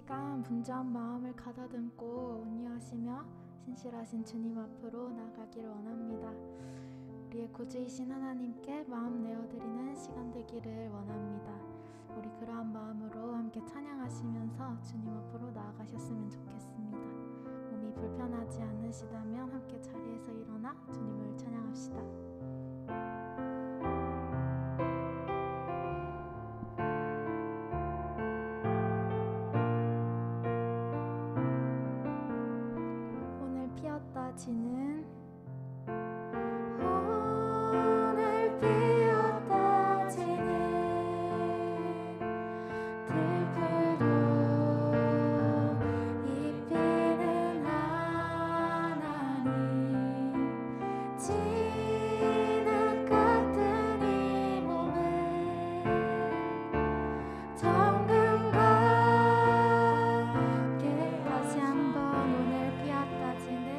시간 분주한 마음을 가다듬고 온유하시며 신실하신 주님 앞으로 나아가기를 원합니다. 우리의 구주이신 하나님께 마음 내어드리는 시간 되기를 원합니다. 우리 그러한 마음으로 함께 찬양하시면서 주님 앞으로 나아가셨으면 좋겠습니다. 몸이 불편하지 않으시다면 함께 자리에서 일어나 주님을 찬양합시다. 피었다 지는 오늘 피었다 지는 들풀도 입히는 하나님 진흙 같은 이 몸을 정금과 함께 다시 한번 오늘 피었다 지는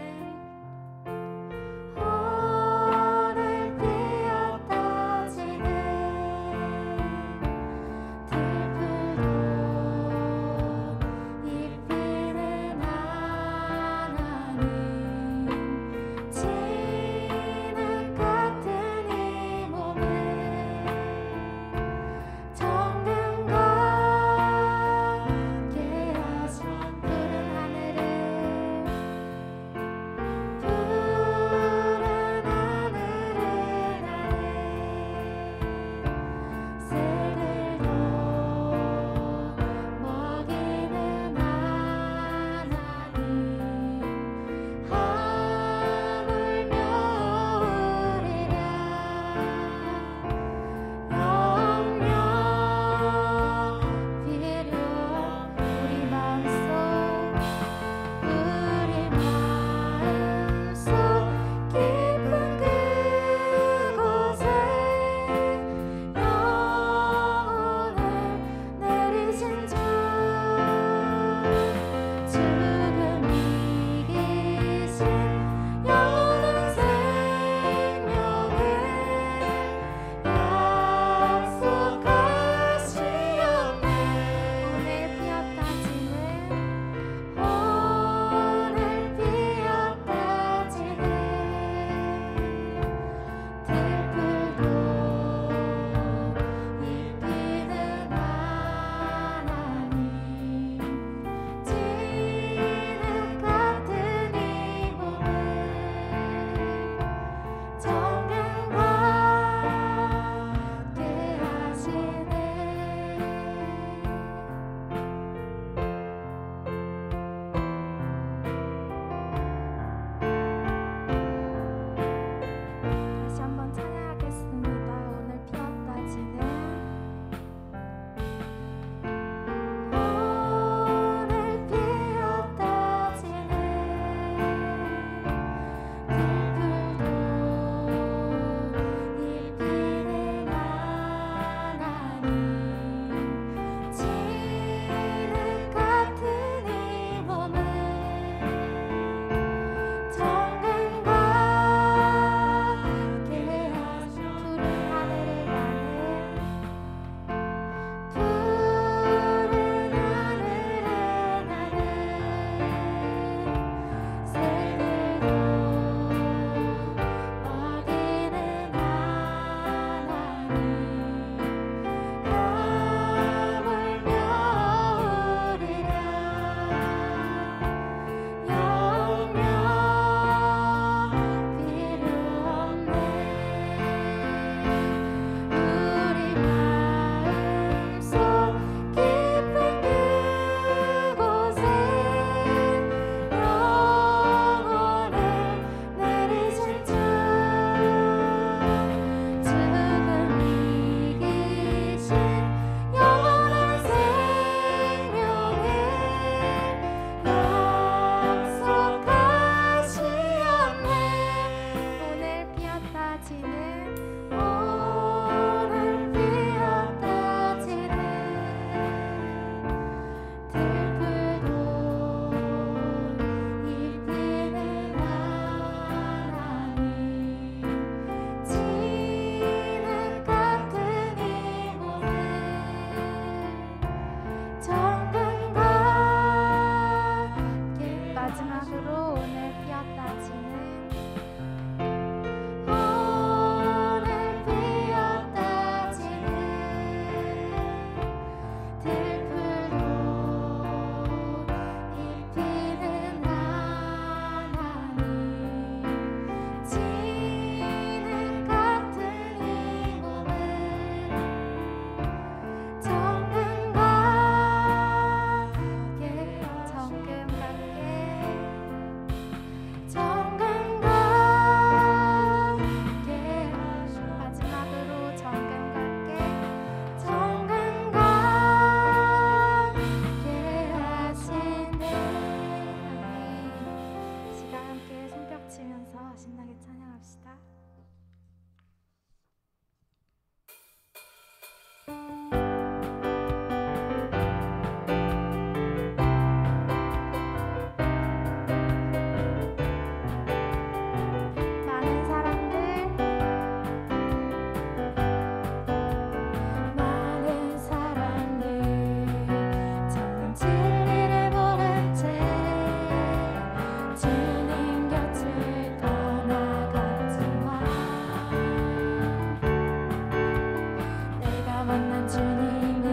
만난 주님은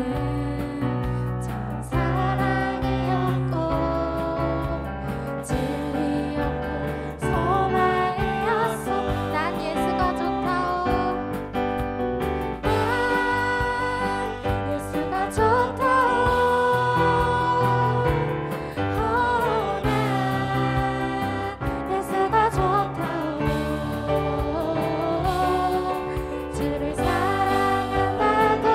참 사랑이었고 진리였고 소망이었어. 난 예수가 좋다오. 난 예수가 좋다오. 난 예수가 좋다오. 주를 사랑한다고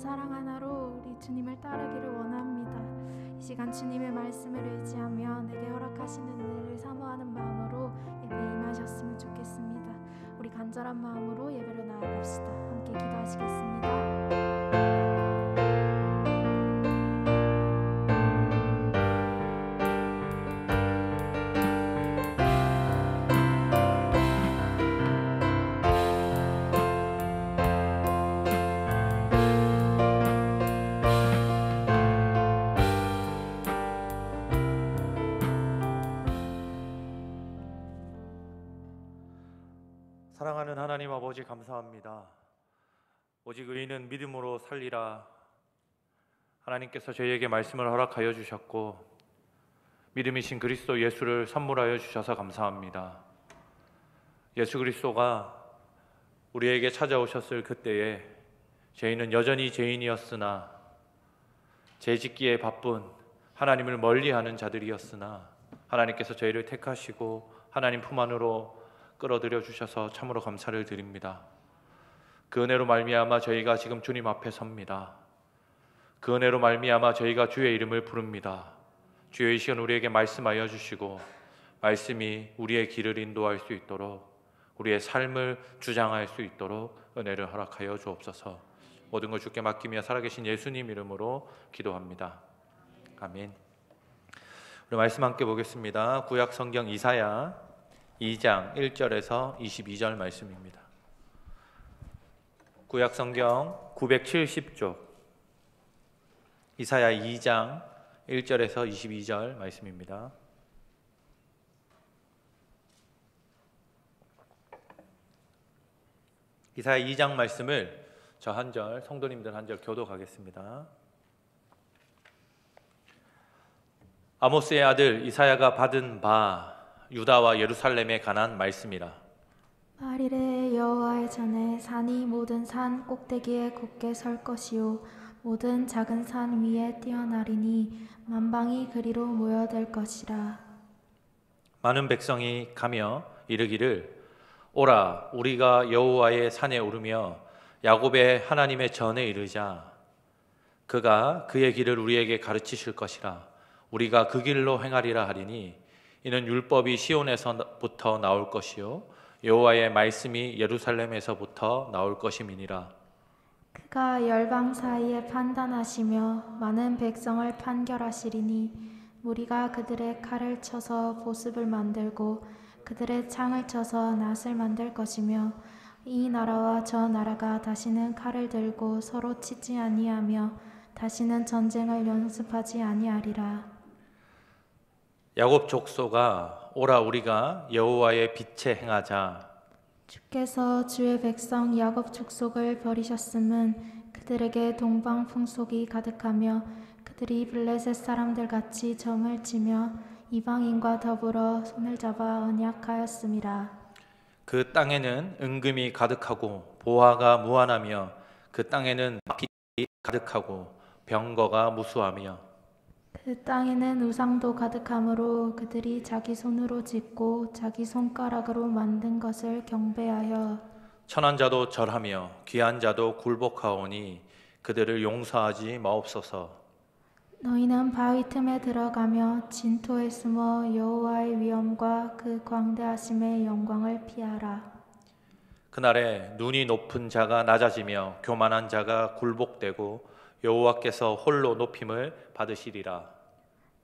사랑 하나로 우리 주님을 따르기를 원합니다. 이 시간 주님의 말씀을 의지하며 내게 허락하시는 은혜를 사모하는 마음으로 예배에 임하셨으면 좋겠습니다. 우리 간절한 마음으로 예배로 나아갑시다. 함께 기도하시겠습니다. 사랑하는 하나님 아버지, 감사합니다. 오직 의인은 믿음으로 살리라. 하나님께서 저희에게 말씀을 허락하여 주셨고 믿음이신 그리스도 예수를 선물하여 주셔서 감사합니다. 예수 그리스도가 우리에게 찾아오셨을 그때에 저희는 여전히 죄인이었으나 죄짓기에 바쁜 하나님을 멀리하는 자들이었으나 하나님께서 저희를 택하시고 하나님 품 안으로 끌어들여 주셔서 참으로 감사를 드립니다. 그 은혜로 말미암아 저희가 지금 주님 앞에 섭니다. 그 은혜로 말미암아 저희가 주의 이름을 부릅니다. 주여, 이 시간 우리에게 말씀하여 주시고 말씀이 우리의 길을 인도할 수 있도록, 우리의 삶을 주장할 수 있도록 은혜를 허락하여 주옵소서. 모든 걸 주께 맡기며 살아계신 예수님 이름으로 기도합니다. 아멘. 우리 말씀 함께 보겠습니다. 구약 성경 이사야 2장 1절에서 22절 말씀입니다. 구약 성경 970쪽 이사야 2장 1절에서 22절 말씀입니다. 이사야 2장 말씀을 저 한 절, 성도님들 한 절 교독하겠습니다. 아모스의 아들 이사야가 받은 바 유다와 예루살렘에 관한 말씀이라. 말일에 여호와의 전에 산이 모든 산 꼭대기에 굳게 설 것이요 모든 작은 산 위에 뛰어나리니 만방이 그리로 모여들 것이라. 많은 백성이 가며 이르기를 오라, 우리가 여호와의 산에 오르며 야곱의 하나님의 전에 이르자. 그가 그의 길을 우리에게 가르치실 것이라. 우리가 그 길로 행하리라 하리니 이는 율법이 시온에서부터 나올 것이요 여호와의 말씀이 예루살렘에서부터 나올 것임이니라. 그가 열방 사이에 판단하시며 많은 백성을 판결하시리니 무리가 그들의 칼을 쳐서 보습을 만들고 그들의 창을 쳐서 낫을 만들 것이며 이 나라와 저 나라가 다시는 칼을 들고 서로 치지 아니하며 다시는 전쟁을 연습하지 아니하리라. 야곱 족속아, 오라, 우리가 여호와의 빛에 행하자. 주께서 주의 백성 야곱 족속을 버리셨음은 그들에게 동방 풍속이 가득하며 그들이 블레셋 사람들 같이 점을 치며 이방인과 더불어 손을 잡아 언약하였음이라. 그 땅에는 은금이 가득하고 보화가 무한하며 그 땅에는 빛이 가득하고 병거가 무수하며 그 땅에는 우상도 가득하므로 그들이 자기 손으로 짓고 자기 손가락으로 만든 것을 경배하여 천한 자도 절하며 귀한 자도 굴복하오니 그들을 용서하지 마옵소서. 너희는 바위 틈에 들어가며 진토에 숨어 여호와의 위엄과 그 광대하심의 영광을 피하라. 그날에 눈이 높은 자가 낮아지며 교만한 자가 굴복되고 여호와께서 홀로 높임을 받으시리라.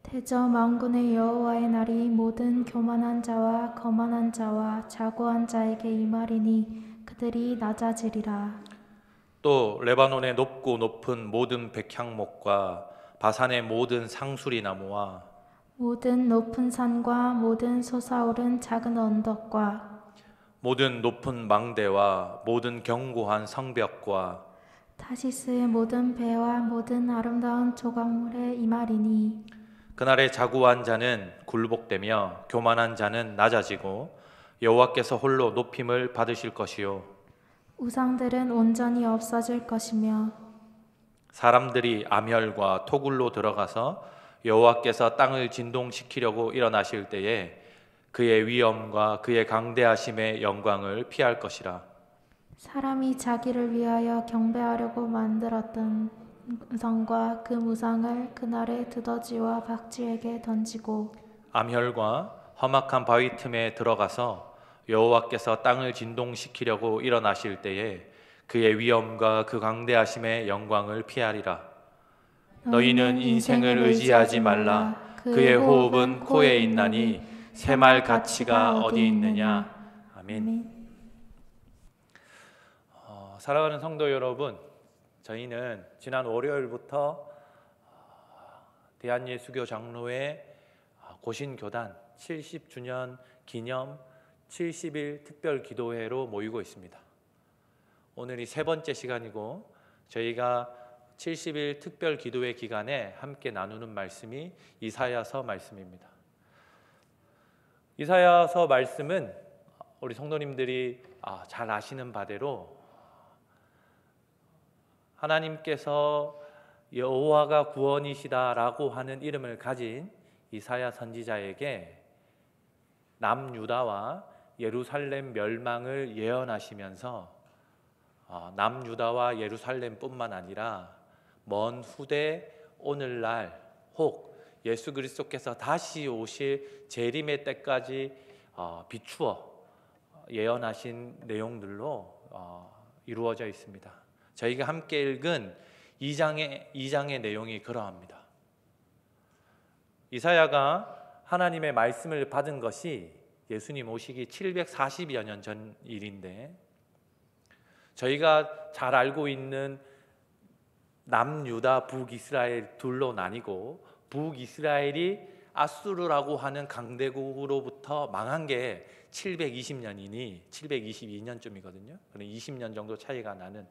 대저 만군의 여호와의 날이 모든 교만한 자와 거만한 자와 자고한 자에게 임하리니 그들이 낮아지리라. 또 레바논의 높고 높은 모든 백향목과 바산의 모든 상수리 나무와 모든 높은 산과 모든 솟아오른 작은 언덕과 모든 높은 망대와 모든 견고한 성벽과 타시스의 모든 배와 모든 아름다운 조각물에 임하리니 그날에 자고한 자는 굴복되며 교만한 자는 낮아지고 여호와께서 홀로 높임을 받으실 것이요 우상들은 온전히 없어질 것이며 사람들이 암혈과 토굴로 들어가서 여호와께서 땅을 진동시키려고 일어나실 때에 그의 위엄과 그의 강대하심의 영광을 피할 것이라. 사람이 자기를 위하여 경배하려고 만들었던 성과 그 무상을 그날의 두더지와 박쥐에게 던지고 암혈과 험악한 바위 틈에 들어가서 여호와께서 땅을 진동시키려고 일어나실 때에 그의 위엄과 그 강대하심의 영광을 피하리라. 너희는 인생을 의지하지 말라. 그의 호흡은 코에 있나니 새말 가치가 어디 있느냐. 아멘. 사랑하는 성도 여러분, 저희는 지난 월요일부터 대한예수교 장로회 고신교단 70주년 기념 70일 특별기도회로 모이고 있습니다. 오늘이 세 번째 시간이고 저희가 70일 특별기도회 기간에 함께 나누는 말씀이 이사야서 말씀입니다. 이사야서 말씀은 우리 성도님들이 잘 아시는 바대로 하나님께서 여호와가 구원이시다라고 하는 이름을 가진 이사야 선지자에게 남유다와 예루살렘 멸망을 예언하시면서 남유다와 예루살렘뿐만 아니라 먼 후대 오늘날 혹 예수 그리스도께서 다시 오실 재림의 때까지 비추어 예언하신 내용들로 이루어져 있습니다. 저희가 함께 읽은 2장의 내용이 그러합니다. 이사야가 하나님의 말씀을 받은 것이 예수님 오시기 740여 년 전 일인데, 저희가 잘 알고 있는 남유다 북이스라엘 둘로 나뉘고, 북이스라엘이 아수르라고 하는 강대국으로부터 망한 게 720년이니 722년쯤이거든요. 그럼 20년 정도 차이가 나는,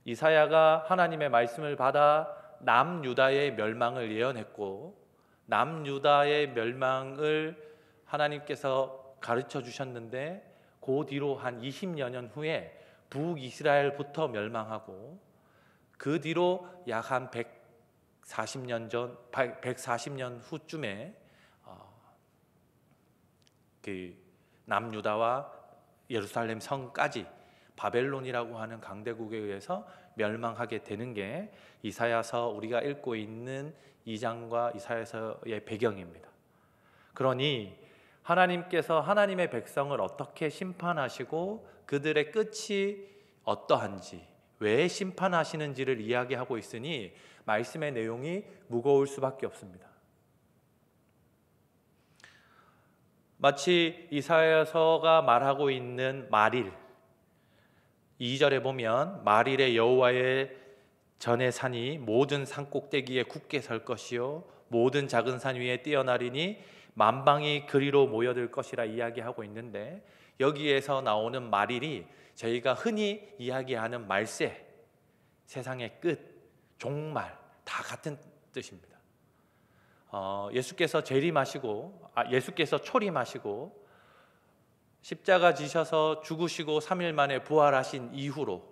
이사야가 하나님의 말씀을 받아 남유다의 멸망을 예언했고, 남유다의 멸망을 하나님께서 가르쳐 주셨는데, 그 뒤로 한 20여 년 후에 북이스라엘부터 멸망하고, 그 뒤로 약 한 140년 후쯤에 그 남유다와 예루살렘 성까지 바벨론이라고 하는 강대국에 의해서 멸망하게 되는 게 이사야서 우리가 읽고 있는 2장과 이사야서의 배경입니다. 그러니 하나님께서 하나님의 백성을 어떻게 심판하시고 그들의 끝이 어떠한지, 왜 심판하시는지를 이야기하고 있으니 말씀의 내용이 무거울 수밖에 없습니다. 마치 이사야서가 말하고 있는 말일, 2절에 보면 말일에 여호와의 전의 산이 모든 산 꼭대기에 굳게 설 것이요 모든 작은 산 위에 뛰어나리니 만방이 그리로 모여들 것이라 이야기하고 있는데, 여기에서 나오는 말일이 저희가 흔히 이야기하는 말세, 세상의 끝, 종말 다 같은 뜻입니다. 예수께서 예수께서 초림하시고 십자가 지셔서 죽으시고 3일 만에 부활하신 이후로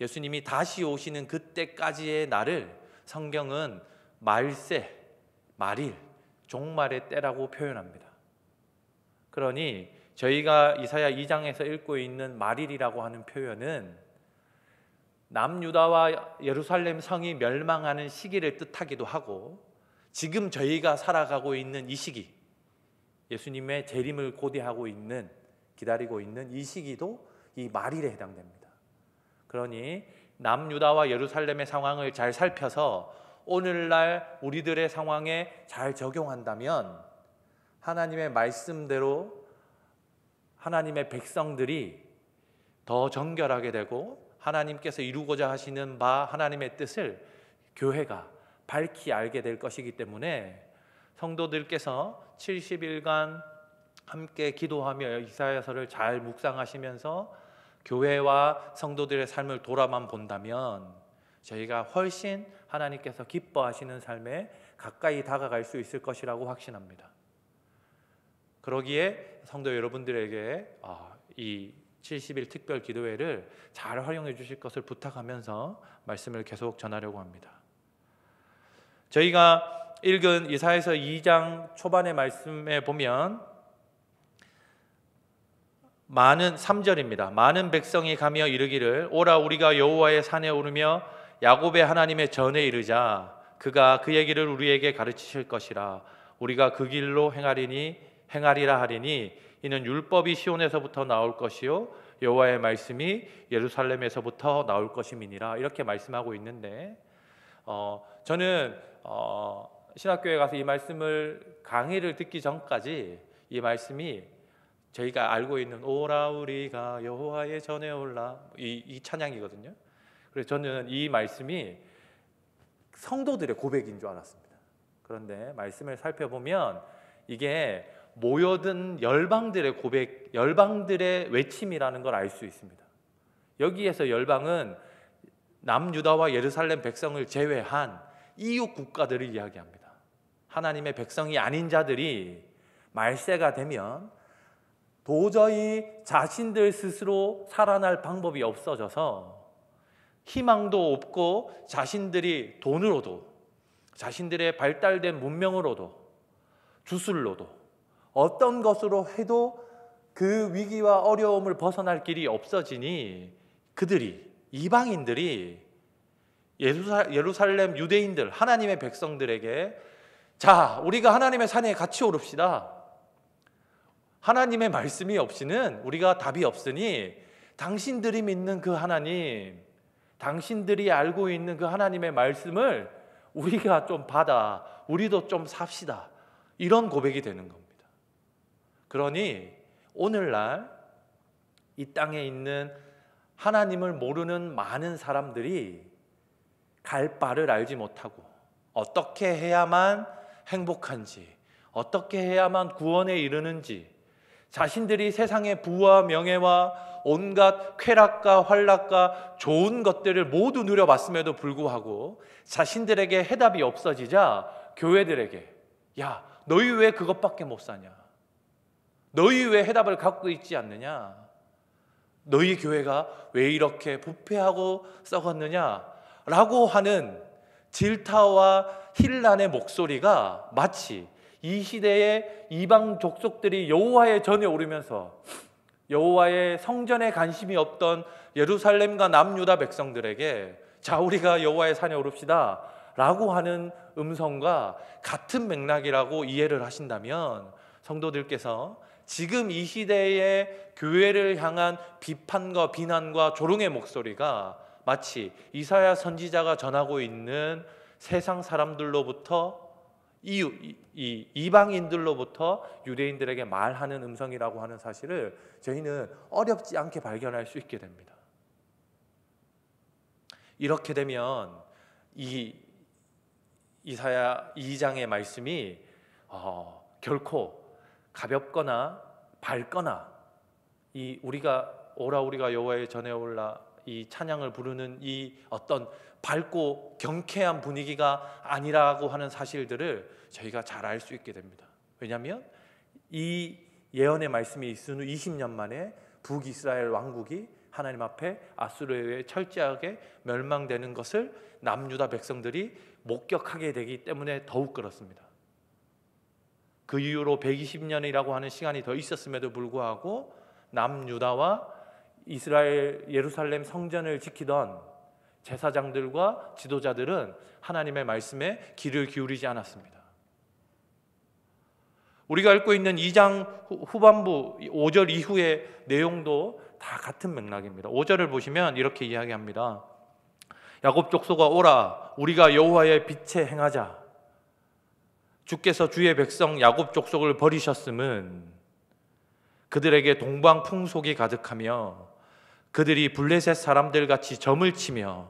예수님이 다시 오시는 그때까지의 날을 성경은 말세, 말일, 종말의 때라고 표현합니다. 그러니 저희가 이사야 2장에서 읽고 있는 말일이라고 하는 표현은 남유다와 예루살렘 성이 멸망하는 시기를 뜻하기도 하고, 지금 저희가 살아가고 있는 이 시기, 예수님의 재림을 고대하고 있는, 기다리고 있는 이 시기도 이 말일에 해당됩니다. 그러니 남유다와 예루살렘의 상황을 잘 살펴서 오늘날 우리들의 상황에 잘 적용한다면 하나님의 말씀대로 하나님의 백성들이 더 정결하게 되고, 하나님께서 이루고자 하시는 바 하나님의 뜻을 교회가 밝히 알게 될 것이기 때문에 성도들께서 70일간 함께 기도하며 이사야서를 잘 묵상하시면서 교회와 성도들의 삶을 돌아만 본다면 저희가 훨씬 하나님께서 기뻐하시는 삶에 가까이 다가갈 수 있을 것이라고 확신합니다. 그러기에 성도 여러분들에게 이 70일 특별 기도회를 잘 활용해 주실 것을 부탁하면서 말씀을 계속 전하려고 합니다. 저희가 읽은 이사야서 2장 초반의 말씀에 보면 많은 3절입니다. 많은 백성이 가며 이르기를 오라 우리가 여호와의 산에 오르며 야곱의 하나님의 전에 이르자 그가 그의 길을 우리에게 가르치실 것이라 우리가 그 길로 행하리라 하리니 이는 율법이 시온에서부터 나올 것이요 여호와의 말씀이 예루살렘에서부터 나올 것임이니라 이렇게 말씀하고 있는데 저는 신학교에 가서 이 말씀을 강의를 듣기 전까지 이 말씀이 저희가 알고 있는 오라 우리가 여호와의 전에 올라 이 찬양이거든요. 그래서 저는 이 말씀이 성도들의 고백인 줄 알았습니다. 그런데 말씀을 살펴보면 이게 모여든 열방들의 고백, 열방들의 외침이라는 걸 알 수 있습니다. 여기에서 열방은 남유다와 예루살렘 백성을 제외한 이웃 국가들을 이야기합니다. 하나님의 백성이 아닌 자들이 말세가 되면 도저히 자신들 스스로 살아날 방법이 없어져서 희망도 없고 자신들이 돈으로도 자신들의 발달된 문명으로도 주술로도 어떤 것으로 해도 그 위기와 어려움을 벗어날 길이 없어지니 그들이 이방인들이 예루살렘 유대인들 하나님의 백성들에게 자 우리가 하나님의 산에 같이 오릅시다. 하나님의 말씀이 없이는 우리가 답이 없으니 당신들이 믿는 그 하나님, 당신들이 알고 있는 그 하나님의 말씀을 우리가 좀 받아 우리도 좀 삽시다. 이런 고백이 되는 겁니다. 그러니 오늘날 이 땅에 있는 하나님을 모르는 많은 사람들이 갈 바를 알지 못하고 어떻게 해야만 행복한지 어떻게 해야만 구원에 이르는지 자신들이 세상의 부와 명예와 온갖 쾌락과 환락과 좋은 것들을 모두 누려봤음에도 불구하고 자신들에게 해답이 없어지자 교회들에게 야 너희 왜 그것밖에 못 사냐? 너희 왜 해답을 갖고 있지 않느냐? 너희 교회가 왜 이렇게 부패하고 썩었느냐? 라고 하는 질타와 힐난의 목소리가 마치 이 시대의 이방 족속들이 여호와의 전에 오르면서 여호와의 성전에 관심이 없던 예루살렘과 남유다 백성들에게 자 우리가 여호와의 산에 오릅시다 라고 하는 음성과 같은 맥락이라고 이해를 하신다면 성도들께서 지금 이 시대의 교회를 향한 비판과 비난과 조롱의 목소리가 마치 이사야 선지자가 전하고 있는 세상 사람들로부터 이방인들로부터 유대인들에게 말하는 음성이라고 하는 사실을 저희는 어렵지 않게 발견할 수 있게 됩니다. 이렇게 되면 이 이사야 2장의 말씀이 결코 가볍거나 밝거나 이 우리가 오라 우리가 여호와의 전에 올라 이 찬양을 부르는 이 어떤 밝고 경쾌한 분위기가 아니라고 하는 사실들을 저희가 잘 알 수 있게 됩니다. 왜냐하면 이 예언의 말씀이 있은 후 20년 만에 북이스라엘 왕국이 하나님 앞에 아수르에 의해 철저하게 멸망되는 것을 남유다 백성들이 목격하게 되기 때문에 더욱 그렇습니다. 그 이후로 120년이라고 하는 시간이 더 있었음에도 불구하고 남유다와 이스라엘 예루살렘 성전을 지키던 제사장들과 지도자들은 하나님의 말씀에 귀를 기울이지 않았습니다. 우리가 읽고 있는 2장 후반부 5절 이후의 내용도 다 같은 맥락입니다. 5절을 보시면 이렇게 이야기합니다. 야곱 족속아 오라 우리가 여호와의 빛에 행하자. 주께서 주의 백성 야곱 족속을 버리셨음은 그들에게 동방 풍속이 가득하며 그들이 블레셋 사람들같이 점을 치며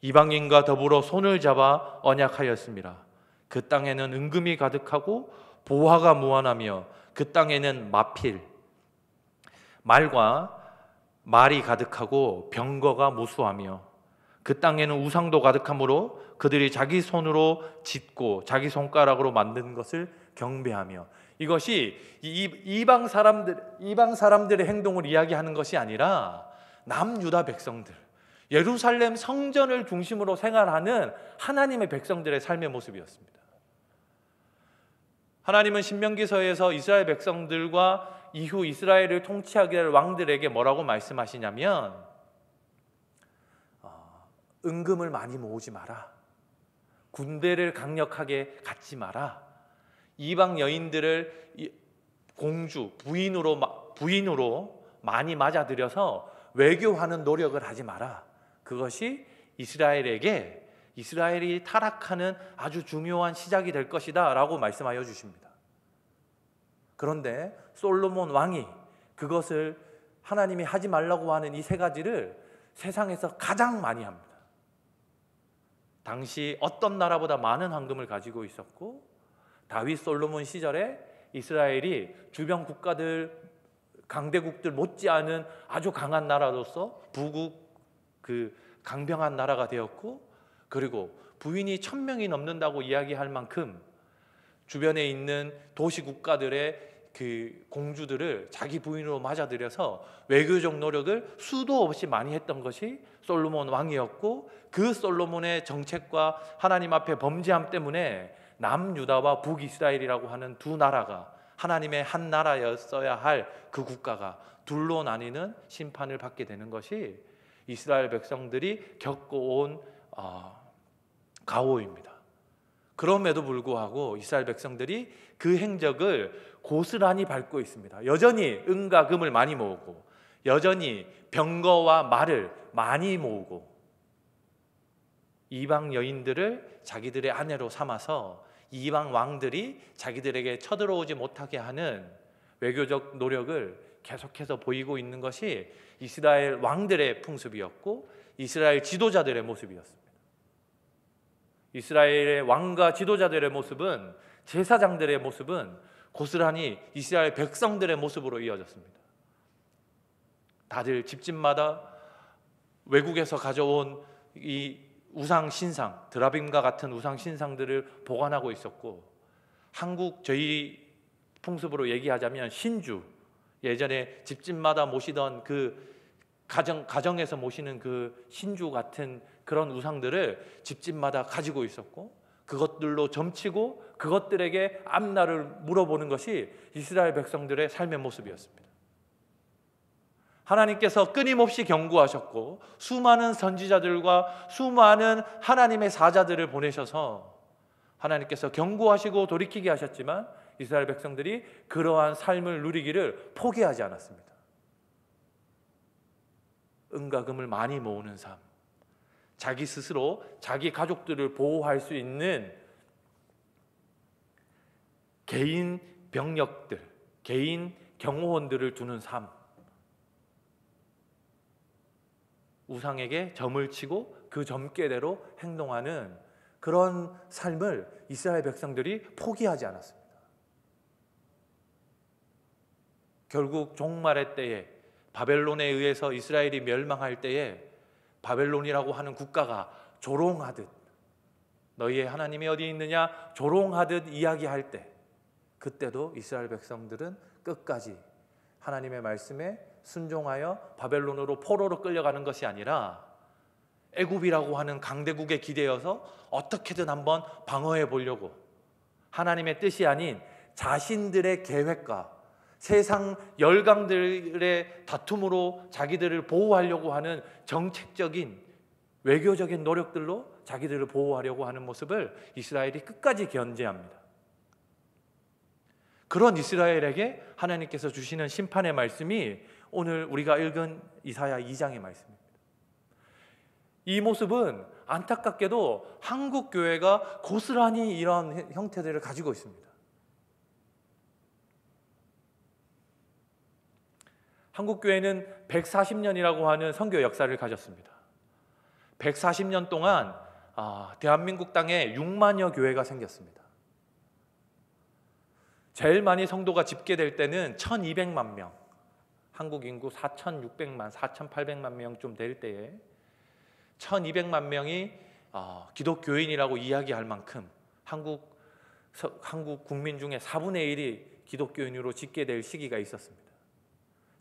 이방인과 더불어 손을 잡아 언약하였습니다. 그 땅에는 은금이 가득하고 보화가 무한하며 그 땅에는 마필, 말과 말이 가득하고 병거가 무수하며 그 땅에는 우상도 가득하므로 그들이 자기 손으로 짓고 자기 손가락으로 만든 것을 경배하며 이것이 이방 사람들의 행동을 이야기하는 것이 아니라 남유다 백성들, 예루살렘 성전을 중심으로 생활하는 하나님의 백성들의 삶의 모습이었습니다. 하나님은 신명기서에서 이스라엘 백성들과 이후 이스라엘을 통치하게 될 왕들에게 뭐라고 말씀하시냐면 은금을 많이 모으지 마라. 군대를 강력하게 갖지 마라. 이방 여인들을 공주, 부인으로 많이 맞아들여서 외교하는 노력을 하지 마라. 그것이 이스라엘이 타락하는 아주 중요한 시작이 될 것이다 라고 말씀하여 주십니다. 그런데 솔로몬 왕이 그것을 하나님이 하지 말라고 하는 이 세 가지를 세상에서 가장 많이 합니다. 당시 어떤 나라보다 많은 황금을 가지고 있었고, 다윗 솔로몬 시절에 이스라엘이 주변 국가들, 강대국들 못지않은 아주 강한 나라로서 강병한 나라가 되었고, 그리고 부인이 1000명이 넘는다고 이야기할 만큼 주변에 있는 도시 국가들의 그 공주들을 자기 부인으로 맞아들여서 외교적 노력을 수도 없이 많이 했던 것이 솔로몬 왕이었고, 그 솔로몬의 정책과 하나님 앞에 범죄함 때문에 남유다와 북이스라엘이라고 하는 두 나라가 하나님의 한 나라였어야 할 그 국가가 둘로 나뉘는 심판을 받게 되는 것이 이스라엘 백성들이 겪어온 가오입니다. 그럼에도 불구하고 이스라엘 백성들이 그 행적을 고스란히 밟고 있습니다. 여전히 은과 금을 많이 모으고, 여전히 병거와 말을 많이 모으고, 이방 여인들을 자기들의 아내로 삼아서 이방 왕들이 자기들에게 쳐들어오지 못하게 하는 외교적 노력을 계속해서 보이고 있는 것이 이스라엘 왕들의 풍습이었고, 이스라엘 지도자들의 모습이었습니다. 이스라엘의 왕과 지도자들의 모습은, 제사장들의 모습은 고스란히 이스라엘 백성들의 모습으로 이어졌습니다. 다들 집집마다 외국에서 가져온 이 우상 신상, 드라빔과 같은 우상 신상들을 보관하고 있었고, 한국 저희 풍습으로 얘기하자면 신주, 예전에 집집마다 모시던 그 가정에서 모시는 그 신주 같은 그런 우상들을 집집마다 가지고 있었고, 그것들로 점치고 그것들에게 앞날을 물어보는 것이 이스라엘 백성들의 삶의 모습이었습니다. 하나님께서 끊임없이 경고하셨고, 수많은 선지자들과 수많은 하나님의 사자들을 보내셔서 하나님께서 경고하시고 돌이키게 하셨지만, 이스라엘 백성들이 그러한 삶을 누리기를 포기하지 않았습니다. 은과 금을 많이 모으는 삶, 자기 스스로 자기 가족들을 보호할 수 있는 개인 병력들, 개인 경호원들을 두는 삶, 우상에게 점을 치고 그 점괘대로 행동하는 그런 삶을 이스라엘 백성들이 포기하지 않았습니다. 결국 종말의 때에, 바벨론에 의해서 이스라엘이 멸망할 때에 바벨론이라고 하는 국가가 조롱하듯, 너희의 하나님이 어디 있느냐 조롱하듯 이야기할 때, 그때도 이스라엘 백성들은 끝까지 하나님의 말씀에 순종하여 바벨론으로 포로로 끌려가는 것이 아니라 애굽이라고 하는 강대국에 기대어서 어떻게든 한번 방어해 보려고, 하나님의 뜻이 아닌 자신들의 계획과 세상 열강들의 다툼으로 자기들을 보호하려고 하는 정책적인 외교적인 노력들로 자기들을 보호하려고 하는 모습을 이스라엘이 끝까지 견제합니다. 그런 이스라엘에게 하나님께서 주시는 심판의 말씀이 오늘 우리가 읽은 이사야 2장의 말씀입니다. 이 모습은 안타깝게도 한국 교회가 고스란히 이런 형태들을 가지고 있습니다. 한국 교회는 140년이라고 하는 선교 역사를 가졌습니다. 140년 동안 대한민국 땅에 6만여 교회가 생겼습니다. 제일 많이 성도가 집계될 때는 1200만 명, 한국 인구 4600만, 4800만 명 좀 될 때에 1200만 명이 기독교인이라고 이야기할 만큼 한국 국민 중에 4분의 1이 기독교인으로 집계될 시기가 있었습니다.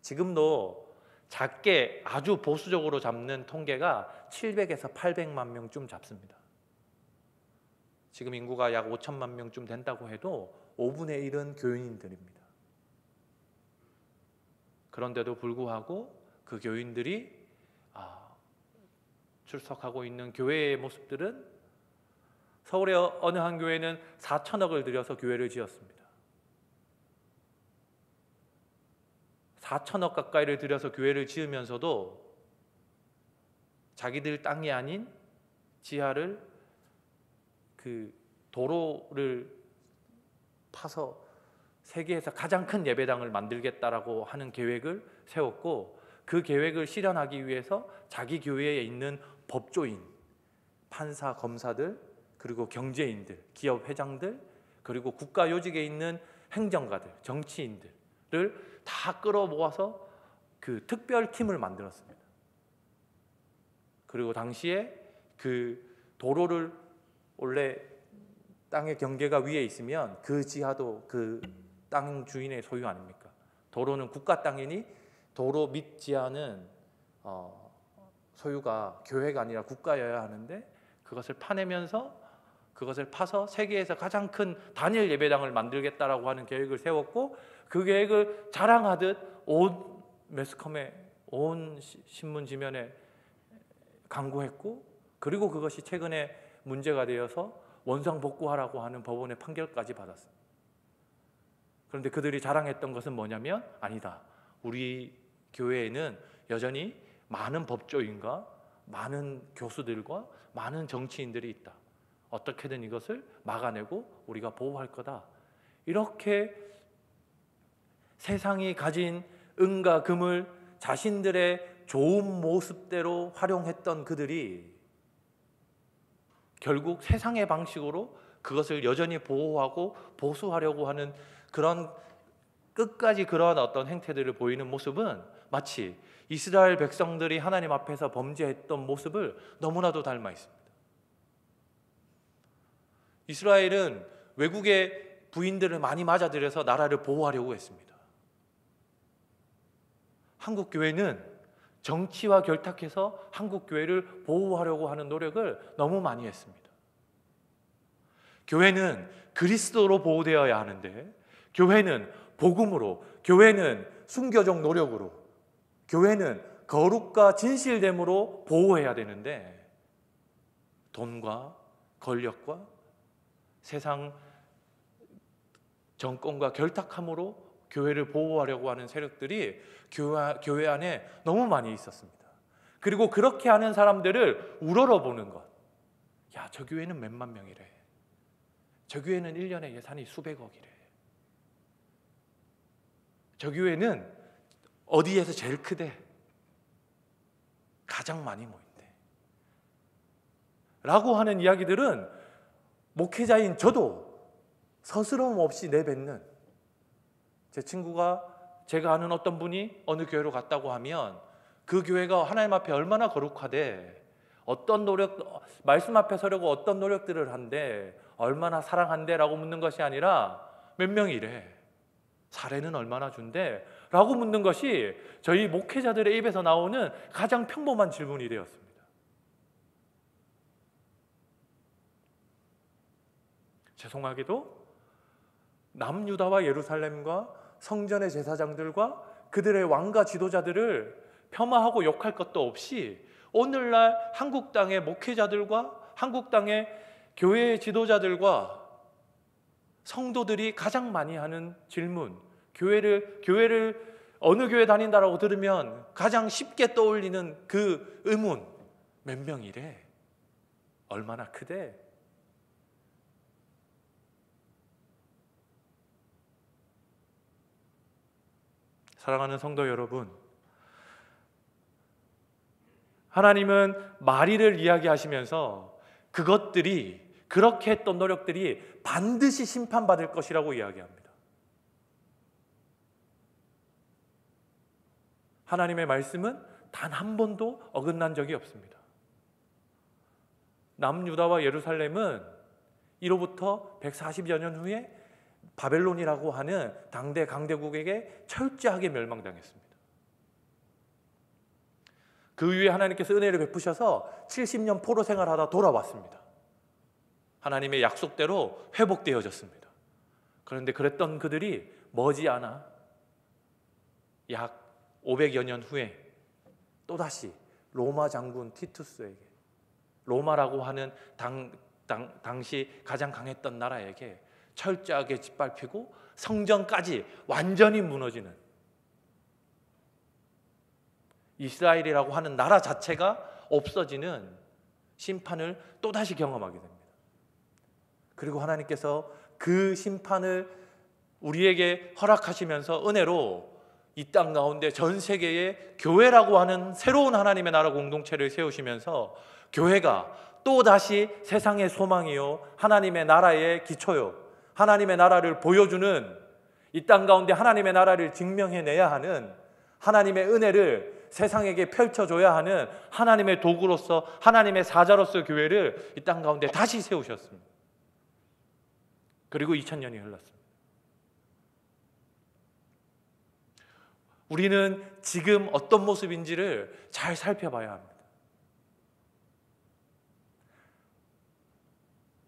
지금도 작게 아주 보수적으로 잡는 통계가 700에서 800만 명쯤 잡습니다. 지금 인구가 약 5천만 명쯤 된다고 해도 5분의 1은 교인들입니다. 그런데도 불구하고 그 교인들이 출석하고 있는 교회의 모습들은 서울의 어느 한 교회는 4천억을 들여서 교회를 지었습니다. 4천억 가까이를 들여서 교회를 지으면서도 자기들 땅이 아닌 지하를 그 도로를 파서 세계에서 가장 큰 예배당을 만들겠다라고 하는 계획을 세웠고, 그 계획을 실현하기 위해서 자기 교회에 있는 법조인, 판사, 검사들, 그리고 경제인들, 기업 회장들, 그리고 국가요직에 있는 행정가들, 정치인들을 다 끌어모아서 그 특별팀을 만들었습니다. 그리고 당시에 그 도로를 원래 땅의 경계가 위에 있으면 그 지하도 그 땅 주인의 소유 아닙니까? 도로는 국가 땅이니 도로 밑 지하는 소유가 교회가 아니라 국가여야 하는데, 그것을 파내면서 그것을 파서 세계에서 가장 큰 단일 예배당을 만들겠다라고 하는 계획을 세웠고, 그 계획을 자랑하듯 온 매스컴에, 온 신문 지면에 강구했고, 그리고 그것이 최근에 문제가 되어서 원상복구하라고 하는 법원의 판결까지 받았습니다. 그런데 그들이 자랑했던 것은 뭐냐면, 아니다, 우리 교회에는 여전히 많은 법조인과 많은 교수들과 많은 정치인들이 있다. 어떻게든 이것을 막아내고 우리가 보호할 거다. 이렇게 세상이 가진 은과 금을 자신들의 좋은 모습대로 활용했던 그들이 결국 세상의 방식으로 그것을 여전히 보호하고 보수하려고 하는 그런 끝까지 그러한 어떤 행태들을 보이는 모습은 마치 이스라엘 백성들이 하나님 앞에서 범죄했던 모습을 너무나도 닮아 있습니다. 이스라엘은 외국의 부인들을 많이 맞아들여서 나라를 보호하려고 했습니다. 한국 교회는 정치와 결탁해서 한국 교회를 보호하려고 하는 노력을 너무 많이 했습니다. 교회는 그리스도로 보호되어야 하는데, 교회는 복음으로, 교회는 순교적 노력으로, 교회는 거룩과 진실됨으로 보호해야 되는데, 돈과 권력과 세상 정권과 결탁함으로 교회를 보호하려고 하는 세력들이 교회 안에 너무 많이 있었습니다. 그리고 그렇게 하는 사람들을 우러러보는 것. 야, 저 교회는 몇만 명이래. 저 교회는 1년에 예산이 수백억이래. 저 교회는 어디에서 제일 크대. 가장 많이 모인대. 라고 하는 이야기들은 목회자인 저도 서스럼 없이 내뱉는, 제 친구가, 제가 아는 어떤 분이 어느 교회로 갔다고 하면 그 교회가 하나님 앞에 얼마나 거룩하대, 어떤 노력, 말씀 앞에 서려고 어떤 노력들을 한대, 얼마나 사랑한대 라고 묻는 것이 아니라 몇 명이래, 사례는 얼마나 준대 라고 묻는 것이 저희 목회자들의 입에서 나오는 가장 평범한 질문이 되었습니다. 죄송하게도 남유다와 예루살렘과 성전의 제사장들과 그들의 왕과 지도자들을 폄하하고 욕할 것도 없이 오늘날 한국 땅의 목회자들과 한국 땅의 교회의 지도자들과 성도들이 가장 많이 하는 질문, 교회를 어느 교회 다닌다라고 들으면 가장 쉽게 떠올리는 그 의문, 몇 명이래? 얼마나 크대? 사랑하는 성도 여러분, 하나님은 마리를 이야기하시면서 그것들이, 그렇게 했던 노력들이 반드시 심판받을 것이라고 이야기합니다. 하나님의 말씀은 단 한 번도 어긋난 적이 없습니다. 남유다와 예루살렘은 이로부터 140여 년 후에 바벨론이라고 하는 당대 강대국에게 철저하게 멸망당했습니다. 그 위에 하나님께서 은혜를 베푸셔서 70년 포로 생활하다 돌아왔습니다. 하나님의 약속대로 회복되어졌습니다. 그런데 그랬던 그들이 머지않아 약 500여 년 후에 또다시 로마 장군 티투스에게, 로마라고 하는 당시 가장 강했던 나라에게 철저하게 짓밟히고 성전까지 완전히 무너지는, 이스라엘이라고 하는 나라 자체가 없어지는 심판을 또다시 경험하게 됩니다. 그리고 하나님께서 그 심판을 우리에게 허락하시면서 은혜로 이 땅 가운데 전 세계에 교회라고 하는 새로운 하나님의 나라 공동체를 세우시면서 교회가 또다시 세상의 소망이요, 하나님의 나라의 기초요, 하나님의 나라를 보여주는, 이 땅 가운데 하나님의 나라를 증명해내야 하는, 하나님의 은혜를 세상에게 펼쳐줘야 하는 하나님의 도구로서, 하나님의 사자로서 교회를 이 땅 가운데 다시 세우셨습니다. 그리고 2000년이 흘렀습니다. 우리는 지금 어떤 모습인지를 잘 살펴봐야 합니다.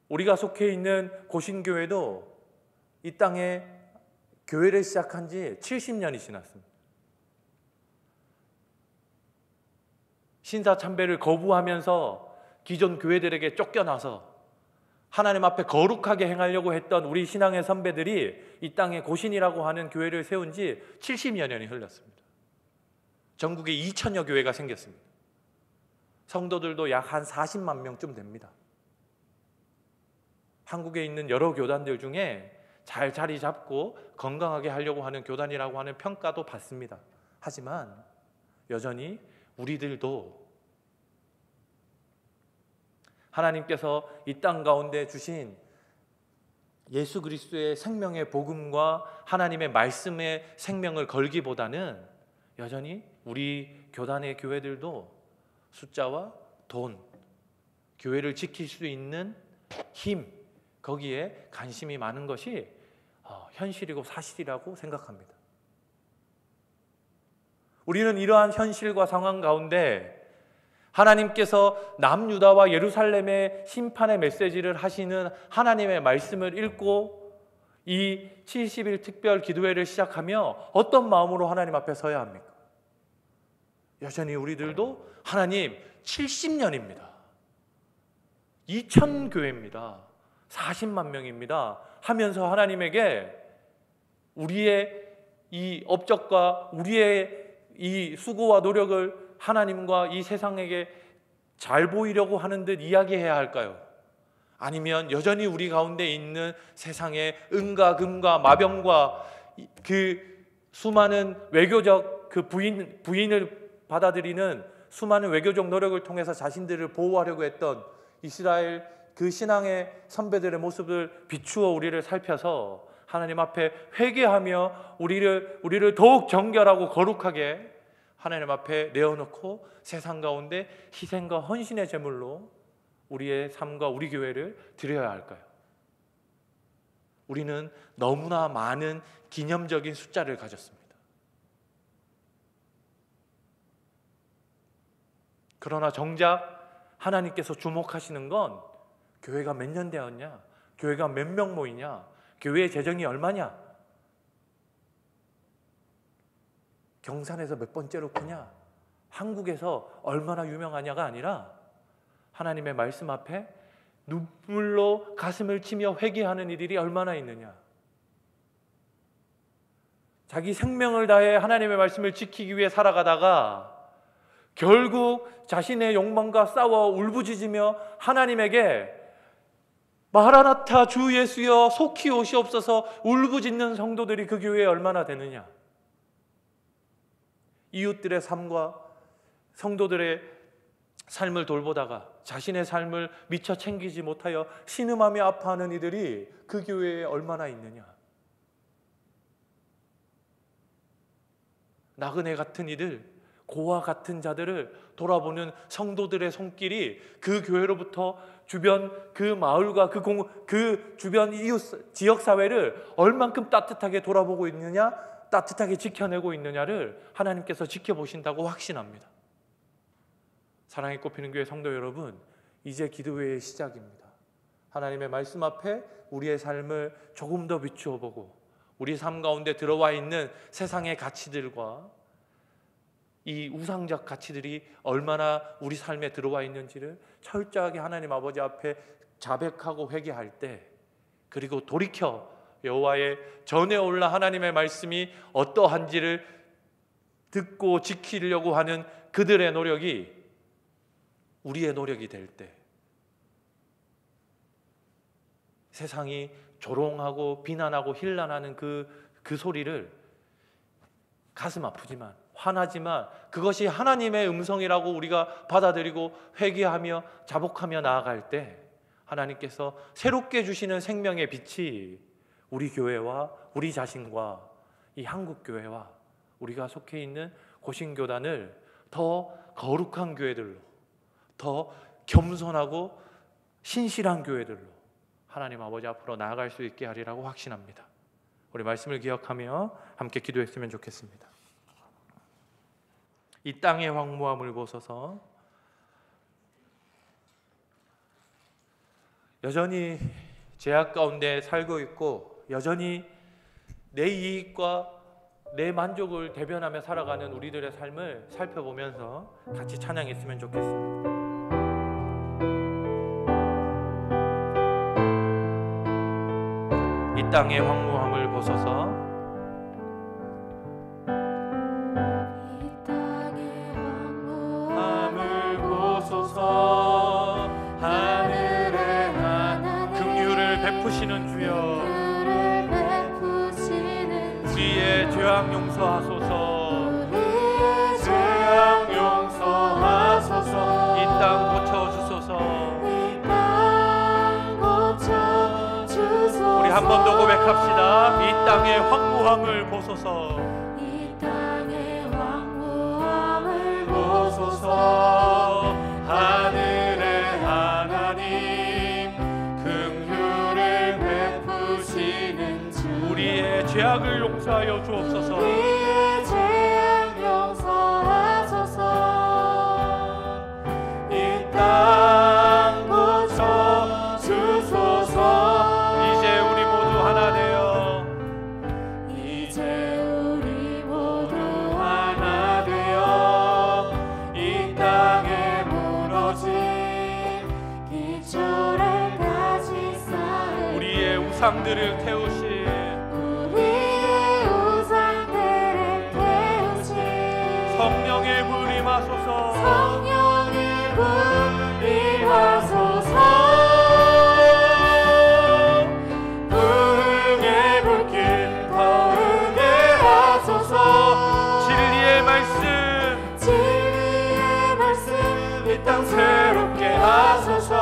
우리가 속해 있는 고신교회도 이 땅에 교회를 시작한 지 70년이 지났습니다. 신사참배를 거부하면서 기존 교회들에게 쫓겨나서 하나님 앞에 거룩하게 행하려고 했던 우리 신앙의 선배들이 이 땅에 고신이라고 하는 교회를 세운 지 70여 년이 흘렀습니다. 전국에 2000여 교회가 생겼습니다. 성도들도 약 한 40만 명쯤 됩니다. 한국에 있는 여러 교단들 중에 잘 자리 잡고 건강하게 하려고 하는 교단이라고 하는 평가도 받습니다. 하지만 여전히 우리들도 하나님께서 이 땅 가운데 주신 예수 그리스도의 생명의 복음과 하나님의 말씀의 생명을 걸기보다는 여전히 우리 교단의 교회들도 숫자와 돈, 교회를 지킬 수 있는 힘, 거기에 관심이 많은 것이 현실이고 사실이라고 생각합니다. 우리는 이러한 현실과 상황 가운데 하나님께서 남유다와 예루살렘의 심판의 메시지를 하시는 하나님의 말씀을 읽고 이 70일 특별 기도회를 시작하며 어떤 마음으로 하나님 앞에 서야 합니까? 여전히 우리들도 하나님 70년입니다. 2000교회입니다. 40만 명입니다. 하면서 하나님에게 우리의 이 업적과 우리의 이 수고와 노력을 하나님과 이 세상에게 잘 보이려고 하는 듯 이야기해야 할까요? 아니면 여전히 우리 가운데 있는 세상의 은과 금과 마병과 그 수많은 외교적 그 부인을 받아들이는 수많은 외교적 노력을 통해서 자신들을 보호하려고 했던 이스라엘 그 신앙의 선배들의 모습을 비추어 우리를 살펴서 하나님 앞에 회개하며 우리를 더욱 정결하고 거룩하게 하나님 앞에 내어놓고 세상 가운데 희생과 헌신의 제물로 우리의 삶과 우리 교회를 드려야 할까요? 우리는 너무나 많은 기념적인 숫자를 가졌습니다. 그러나 정작 하나님께서 주목하시는 건 교회가 몇 년 되었냐, 교회가 몇 명 모이냐, 교회의 재정이 얼마냐, 경산에서 몇 번째로 크냐, 한국에서 얼마나 유명하냐가 아니라 하나님의 말씀 앞에 눈물로 가슴을 치며 회개하는 이들이 얼마나 있느냐, 자기 생명을 다해 하나님의 말씀을 지키기 위해 살아가다가 결국 자신의 욕망과 싸워 울부짖으며 하나님에게 마라나타 주 예수여 속히 오시옵소서 울부짖는 성도들이 그 교회에 얼마나 되느냐. 이웃들의 삶과 성도들의 삶을 돌보다가 자신의 삶을 미처 챙기지 못하여 신음하며 아파하는 이들이 그 교회에 얼마나 있느냐. 나그네 같은 이들, 고아 같은 자들을 돌아보는 성도들의 손길이 그 교회로부터 주변 그 마을과 그 주변 이웃 지역사회를 얼만큼 따뜻하게 돌아보고 있느냐, 따뜻하게 지켜내고 있느냐를 하나님께서 지켜보신다고 확신합니다. 사랑에 꼽히는 교회 성도 여러분, 이제 기도회의 시작입니다. 하나님의 말씀 앞에 우리의 삶을 조금 더 비추어 보고 우리 삶 가운데 들어와 있는 세상의 가치들과 이 우상적 가치들이 얼마나 우리 삶에 들어와 있는지를 철저하게 하나님 아버지 앞에 자백하고 회개할 때, 그리고 돌이켜 여호와의 전에 올라 하나님의 말씀이 어떠한지를 듣고 지키려고 하는 그들의 노력이 우리의 노력이 될 때, 세상이 조롱하고 비난하고 힐난하는 그 소리를 가슴 아프지만 화나지만 그것이 하나님의 음성이라고 우리가 받아들이고 회개하며 자복하며 나아갈 때, 하나님께서 새롭게 주시는 생명의 빛이 우리 교회와 우리 자신과 이 한국교회와 우리가 속해 있는 고신교단을 더 거룩한 교회들로, 더 겸손하고 신실한 교회들로 하나님 아버지 앞으로 나아갈 수 있게 하리라고 확신합니다. 우리 말씀을 기억하며 함께 기도했으면 좋겠습니다. 이 땅의 황무함을 보소서. 여전히 죄악 가운데 살고 있고 여전히 내 이익과 내 만족을 대변하며 살아가는 우리들의 삶을 살펴보면서 같이 찬양했으면 좋겠습니다. 이 땅의 황무함을 보소서. 이 땅의 황무함을 보소서. 하늘의 하나님 긍휼을 베푸시는 주여, 우리의 죄악 용서하소서. 죄악 용서하소서. 이 땅 고쳐주소서. 우리 한 번 더 고백합시다. 이 땅의 황무함을 보소서. 이 땅의 황무함을 보소서. 하늘의 하나님 긍휼을 베푸시는 주, 우리의 죄악을 용서하여 주옵소서. 우리의 죄악 용서하소서. 이 땅 고쳐 주소서. 이제 우리 모두 하나 되어, 이제 우리 모두 하나 되어 이 땅에 무너진 기초를 다시 쌓을 우리의 우상들을 태우신 우리의 우상들을 태우신 성령의 불 임하소서. 성령의 불 임하소서. 불의 불길 타오르게 하소서. 진리의 말씀, 진리의 말씀 이 땅 새롭게 하소서.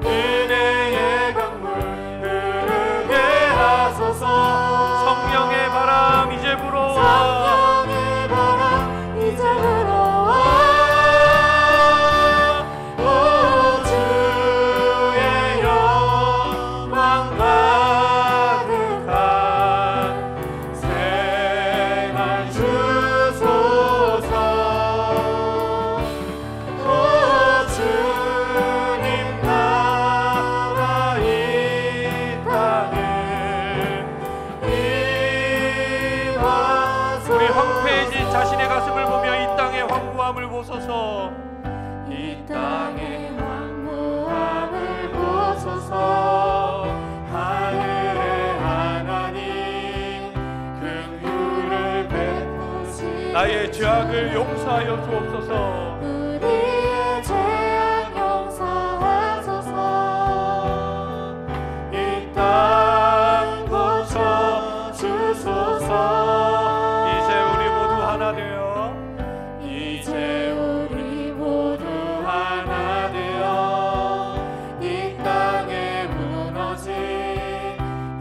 은혜의 강물 흐르게 하소서. 성령의 바람 이제 불어와. 성령의 바람 이제 불어와. 오 주의 영광 가득한 생활 주소서. 오 주님 나라 이 땅에 임하소서. 우리 황폐해진 자신의 가슴을 보며 이 땅의 황무함을 보소서. 이 땅의 황무함을 보소서. 하늘의 하나님 긍휼을 베푸시 나의 죄악을 용서하여 주옵소서. 우리의 죄악 용서하소서. 이 땅 고쳐 주소서. 이제 우리 모두 하나 되어, 이제 우리 모두 하나 되어 이 땅에 무너진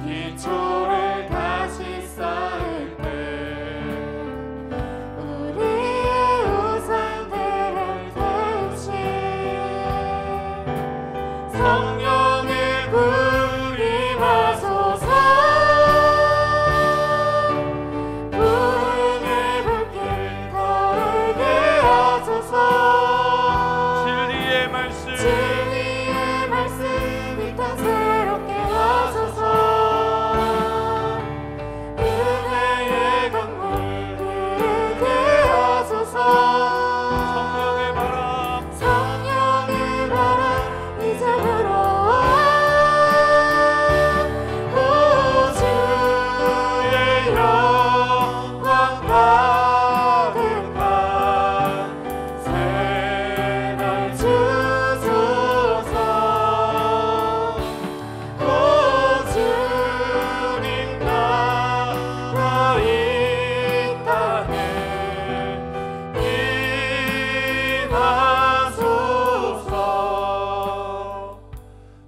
기초를 다시 쌓을 때, 우리의 우상들을 태우신 성령의 불 임하소서. 불의 불길 타오르게 하소서. 진리의 말씀, 진리의 말씀 이 땅 새롭게 하소서. 은혜의 강물 흐르게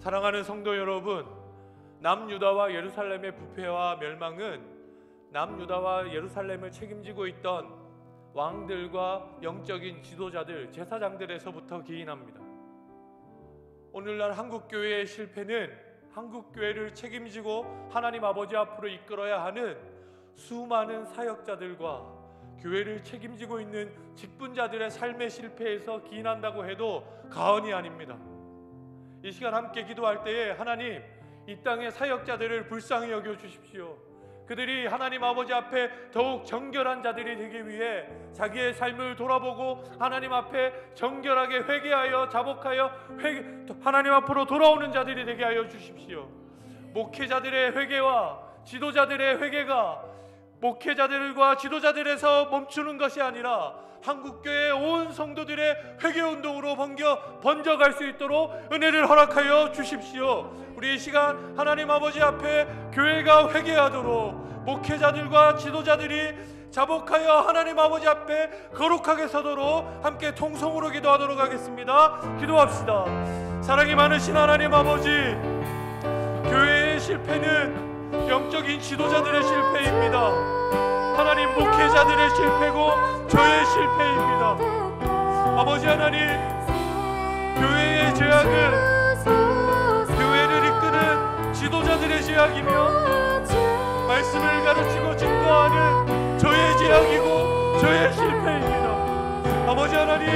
사랑하는 성도 여러분, 남유다와 예루살렘의 부패와 멸망은 남유다와 예루살렘을 책임지고 있던 왕들과 영적인 지도자들, 제사장들에서부터 기인합니다. 오늘날 한국교회의 실패는 한국교회를 책임지고 하나님 아버지 앞으로 이끌어야 하는 수많은 사역자들과 교회를 책임지고 있는 직분자들의 삶의 실패에서 기인한다고 해도 과언이 아닙니다. 이 시간 함께 기도할 때에 하나님, 이 땅의 사역자들을 불쌍히 여겨 주십시오. 그들이 하나님 아버지 앞에 더욱 정결한 자들이 되기 위해 자기의 삶을 돌아보고 하나님 앞에 정결하게 회개하여 자복하여 하나님 앞으로 돌아오는 자들이 되게 하여 주십시오. 목회자들의 회개와 지도자들의 회개가 목회자들과 지도자들에서 멈추는 것이 아니라 한국교회 온 성도들의 회개운동으로 번져갈 수 있도록 은혜를 허락하여 주십시오. 우리 이 시간 하나님 아버지 앞에 교회가 회개하도록 목회자들과 지도자들이 자복하여 하나님 아버지 앞에 거룩하게 서도록 함께 통성으로 기도하도록 하겠습니다. 기도합시다. 사랑이 많으신 하나님 아버지, 교회의 실패는 영적인 지도자들의 실패입니다. 하나님, 목회자들의 실패고 저의 실패입니다. 아버지 하나님, 교회의 죄악은 교회를 이끄는 지도자들의 죄악이며 말씀을 가르치고 증거하는 저의 죄악이고 저의 실패입니다. 아버지 하나님,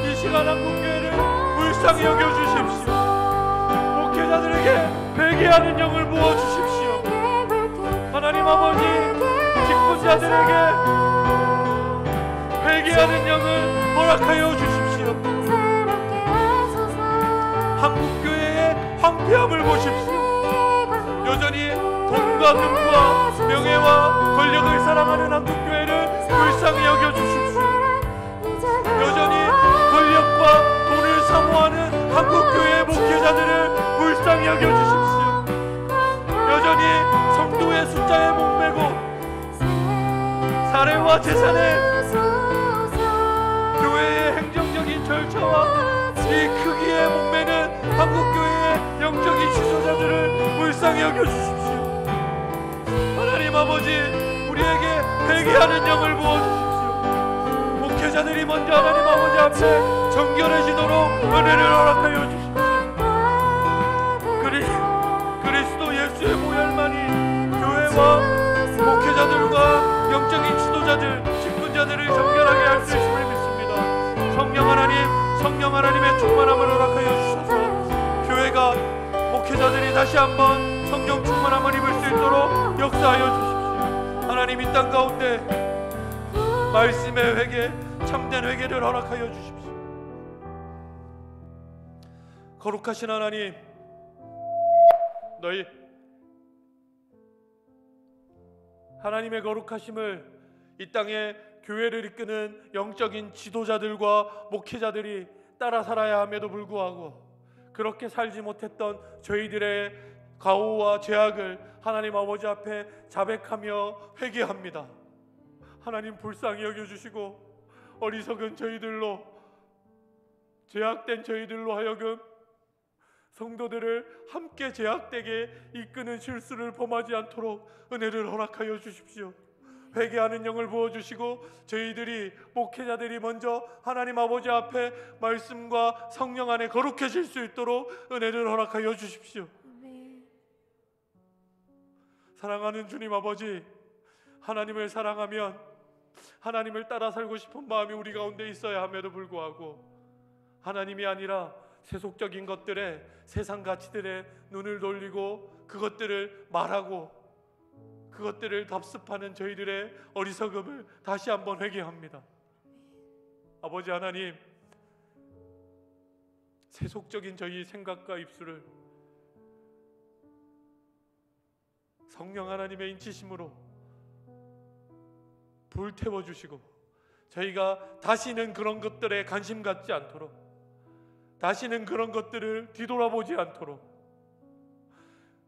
이 시간 한국교회를 불쌍히 여겨주십시오. 목회자들에게 회개하는 영을 부어주십시오. 하나님 아버지, 직분자들에게 회개하는 영을 허락하여 주십시오. 한국교회의 황폐함을 보십시오. 여전히 돈과 금과 명예와 권력을 사랑하는 한국교회를 불쌍히 여겨주십시오. 여전히 권력과 돈을 사모하는 한국교회의 목회자들을 불쌍히 여겨주십시오. 여전히 성도의 숫자에 목매고 사례와 재산에 교회의 행정적인 절차와 이 크기에 목매는 한국교회의 영적인 지도자들을 불쌍히 여겨주십시오. 하나님 아버지, 우리에게 회개하는 영을 부어주십시오. 목회자들이 먼저 하나님 아버지 앞에 정결해지도록 은혜를 허락하여 주십시오. 그리스도 예수의 보혈만이 교회와 목회자들과 영적인 지도자들, 직분자들을 정결하게 할 수 있음을 믿습니다. 성령 하나님, 성령 하나님의 충만함을 허락하여 주셔서 교회가, 목회자들이 다시 한번 성령 충만함을 입을 수 있도록 역사하여 주십시오. 하나님, 이 땅 가운데 말씀의 회개, 참된 회개를 허락하여 주십시오. 거룩하신 하나님, 너희 하나님의 거룩하심을 이 땅에 교회를 이끄는 영적인 지도자들과 목회자들이 따라 살아야 함에도 불구하고 그렇게 살지 못했던 저희들의 과오와 죄악을 하나님 아버지 앞에 자백하며 회개합니다. 하나님, 불쌍히 여겨주시고 어리석은 저희들로, 죄악된 저희들로 하여금 성도들을 함께 죄악되게 이끄는 실수를 범하지 않도록 은혜를 허락하여 주십시오. 회개하는 영을 부어주시고 저희들이, 목회자들이 먼저 하나님 아버지 앞에 말씀과 성령 안에 거룩해질 수 있도록 은혜를 허락하여 주십시오. 사랑하는 주님 아버지, 하나님을 사랑하면 하나님을 따라 살고 싶은 마음이 우리 가운데 있어야 함에도 불구하고 하나님이 아니라 세속적인 것들에, 세상 가치들에 눈을 돌리고 그것들을 말하고 그것들을 답습하는 저희들의 어리석음을 다시 한번 회개합니다. 아버지 하나님, 세속적인 저희의 생각과 입술을 성령 하나님의 인치심으로 불태워 주시고 저희가 다시는 그런 것들에 관심 갖지 않도록, 다시는 그런 것들을 뒤돌아보지 않도록,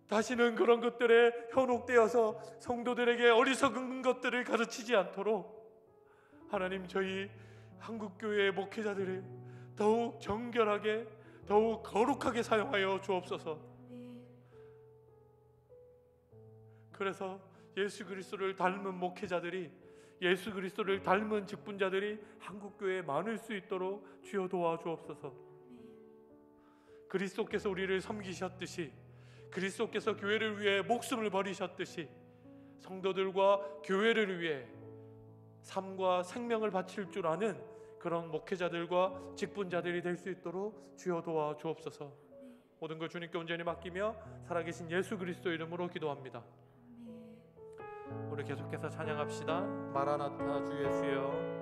다시는 그런 것들에 현혹되어서 성도들에게 어리석은 것들을 가르치지 않도록 하나님, 저희 한국교회의 목회자들을 더욱 정결하게, 더욱 거룩하게 사용하여 주옵소서. 그래서 예수 그리스도를 닮은 목회자들이, 예수 그리스도를 닮은 직분자들이 한국교회에 많을 수 있도록 주여 도와주옵소서. 그리스도께서 우리를 섬기셨듯이, 그리스도께서 교회를 위해 목숨을 버리셨듯이 성도들과 교회를 위해 삶과 생명을 바칠 줄 아는 그런 목회자들과 직분자들이 될 수 있도록 주여 도와주옵소서. 모든 걸 주님께 온전히 맡기며 살아계신 예수 그리스도 이름으로 기도합니다. 우리 계속해서 찬양합시다. 마라나타 주 예수여.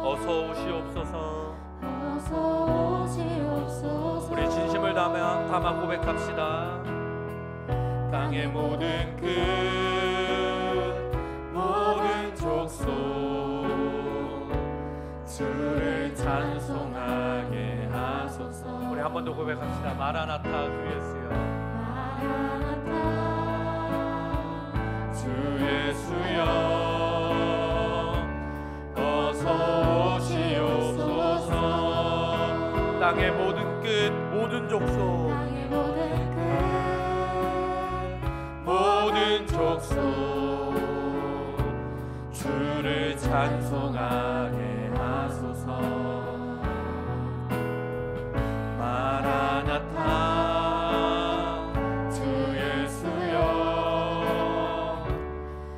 어서 오시옵소서. 우리 진심을 담아 고백합시다. 땅의 모든 끝, 모든 족속 주를 찬송하게 하소서. 우리 한 번 더 고백합시다. 마라나타 주 예수여. 마라나타 주 예수여. 땅의 모든 끝, 모든 족속, 땅의 모든 끝, 모든 족속 주를 찬송하게 하소서. 마라나타 주 예수여.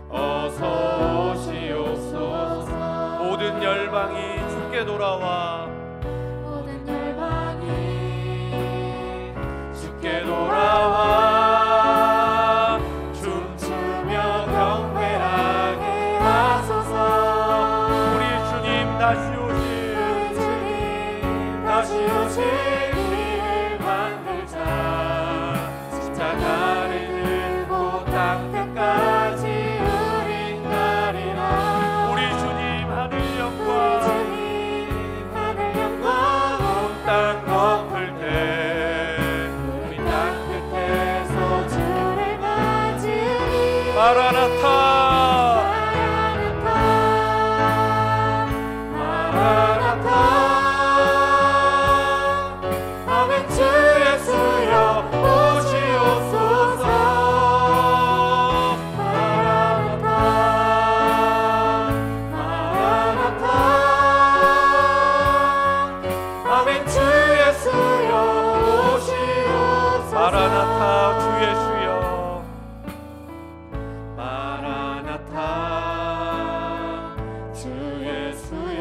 어서 오시옵소서. 모든 열방이 주께 돌아와, 돌아와 춤추며 경배하게 하소서. 우리 주님 다시 오실 길을 만들자. 십자가를 들고 땅 끝까지 우린 가리라. 우리 주님 하늘 영광, 온 땅 덮을 때 마라나타, 마라나타, 아멘. 주 예수여 오시옵소서. 마라나타, 마라나타, 아멘. 주 예수여 오시옵소서. 마라나타 주 예수여.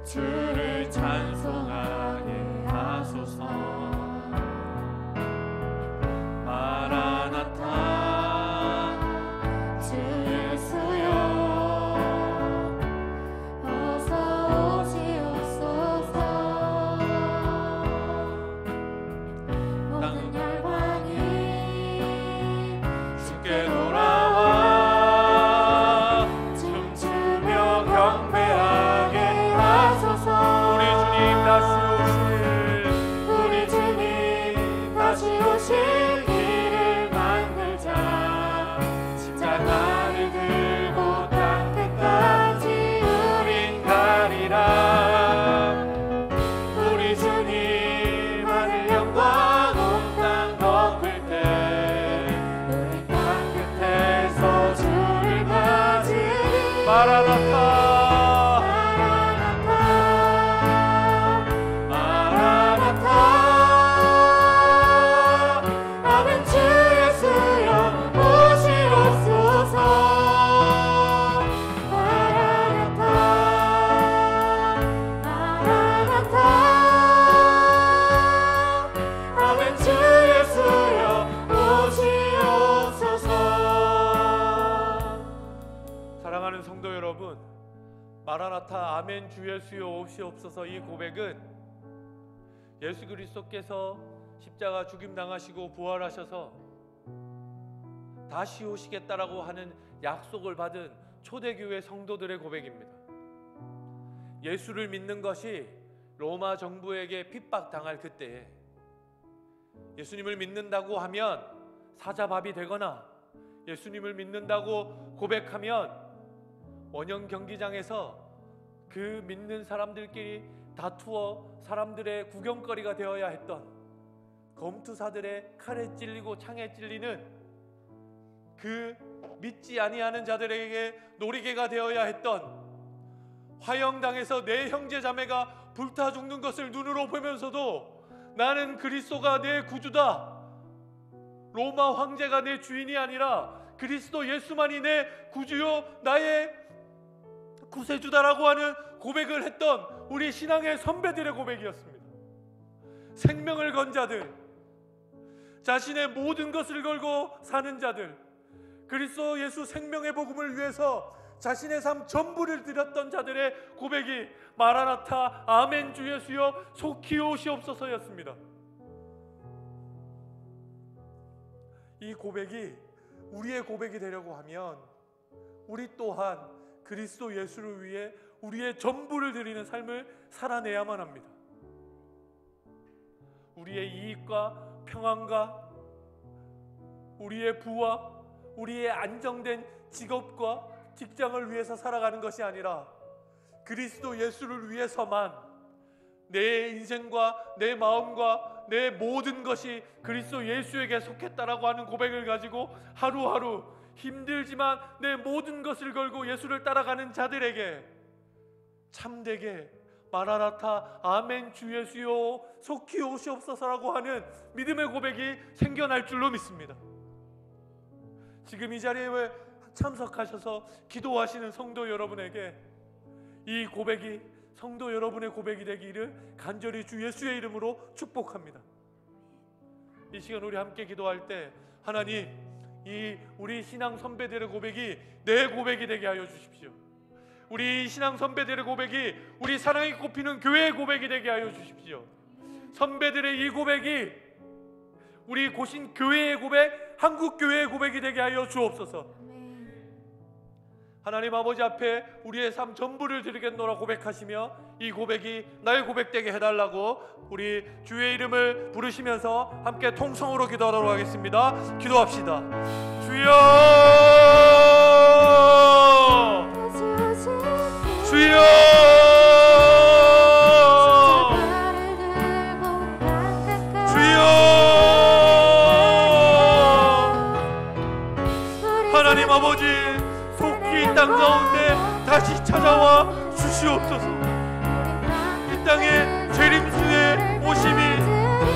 주를 찬송하게 하소서. 마라나타 주 예수여. 어서 오시옵소서. 모든 열방이 주께 돌아와 춤추며 경배하게 하소서. 우리 주님 다시 오실 길을 만들자. 십자가를 들고 땅 끝까지 우린 가리라. 우리 주님 하늘 영광 온 땅 덮을 때 우리 땅 끝에서 주를 가지리. 마라나타, 성도 여러분, 마라나타 아멘 주 예수여 오시옵소서 이 고백은 예수 그리스도께서 십자가 죽임 당하시고 부활하셔서 다시 오시겠다라고 하는 약속을 받은 초대교회 성도들의 고백입니다. 예수를 믿는 것이 로마 정부에게 핍박당할 그때에 예수님을 믿는다고 하면 사자밥이 되거나 예수님을 믿는다고 고백하면 원형 경기장에서 그 믿는 사람들끼리 다투어 사람들의 구경거리가 되어야 했던, 검투사들의 칼에 찔리고 창에 찔리는 그 믿지 아니하는 자들에게 놀이개가 되어야 했던, 화형당에서 내 형제 자매가 불타 죽는 것을 눈으로 보면서도 나는 그리스도가 내 구주다, 로마 황제가 내 주인이 아니라 그리스도 예수만이 내 구주요 나의 구세주다라고 하는 고백을 했던 우리 신앙의 선배들의 고백이었습니다. 생명을 건 자들, 자신의 모든 것을 걸고 사는 자들, 그리스도 예수 생명의 복음을 위해서 자신의 삶 전부를 드렸던 자들의 고백이 마라나타 아멘 주 예수여 속히 오시옵소서였습니다. 이 고백이 우리의 고백이 되려고 하면 우리 또한 그리스도 예수를 위해 우리의 전부를 드리는 삶을 살아내야만 합니다. 우리의 이익과 평안과 우리의 부와 우리의 안정된 직업과 직장을 위해서 살아가는 것이 아니라 그리스도 예수를 위해서만 내 인생과 내 마음과 내 모든 것이 그리스도 예수에게 속했다라고 하는 고백을 가지고 하루하루 힘들지만 내 모든 것을 걸고 예수를 따라가는 자들에게 참되게 마라나타 아멘 주 예수여 속히 오시옵소서라고 하는 믿음의 고백이 생겨날 줄로 믿습니다. 지금 이 자리에 참석하셔서 기도하시는 성도 여러분에게 이 고백이 성도 여러분의 고백이 되기를 간절히 주 예수의 이름으로 축복합니다. 이 시간 우리 함께 기도할 때 하나님, 이 우리 신앙 선배들의 고백이 내 고백이 되게 하여 주십시오. 우리 신앙 선배들의 고백이 우리 사랑이 꼽히는 교회의 고백이 되게 하여 주십시오. 선배들의 이 고백이 우리 고신 교회의 고백, 한국 교회의 고백이 되게 하여 주옵소서. 하나님 아버지 앞에 우리의 삶 전부를 드리겠노라 고백하시며 이 고백이 나의 고백되게 해달라고 우리 주의 이름을 부르시면서 함께 통성으로 기도하도록 하겠습니다. 기도합시다. 주여, 주여, 주여. 하나님 아버지, 이 땅 가운데 다시 찾아와 주시옵소서. 이 땅에 재림주의 오심이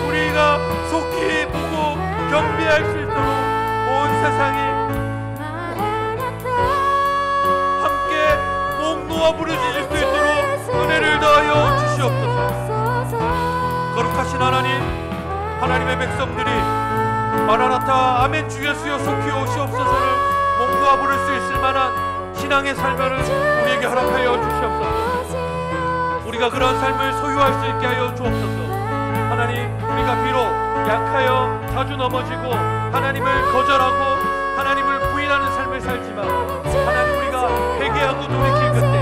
우리가 속히 보고 경배할 수 있도록 온 세상이 함께 목 놓아 부르짖을 수 있도록 은혜를 더하여 주시옵소서. 거룩하신 하나님, 하나님의 백성들이 마라나타 아멘 주 예수여 속히 오시옵소서를 목 놓아 부를 수 있을 만한 신앙의 삶을 우리에게 허락하여 주시옵소서. 우리가 그런 삶을 소유할 수 있게 하여 주옵소서. 하나님, 우리가 비록 약하여 자주 넘어지고 하나님을 거절하고 하나님을 부인하는 삶을 살지만 하나님, 우리가 회개하고 돌이킬 그때